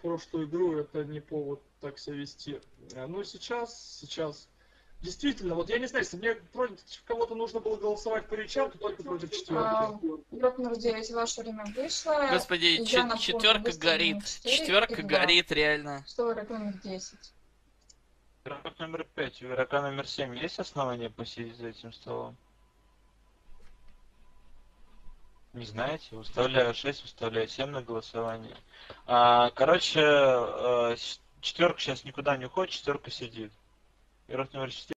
прошлую игру, это не повод так себя вести. Ну, сейчас, действительно, вот я не знаю, если мне против кого-то нужно было голосовать по речам, то только против четверки. Игрок номер 9, ваше время вышло. Господи, Я напомню, четверка выставлены горит. 4 Четверка и 2. горит, реально. Что игрок номер 10? Игрок номер 5, у игрока номер 7 есть основания посидеть за этим столом? Не знаете, выставляю 6, выставляю 7 на голосование. Короче, четверка сейчас никуда не уходит, четверка сидит. Игрок номер 4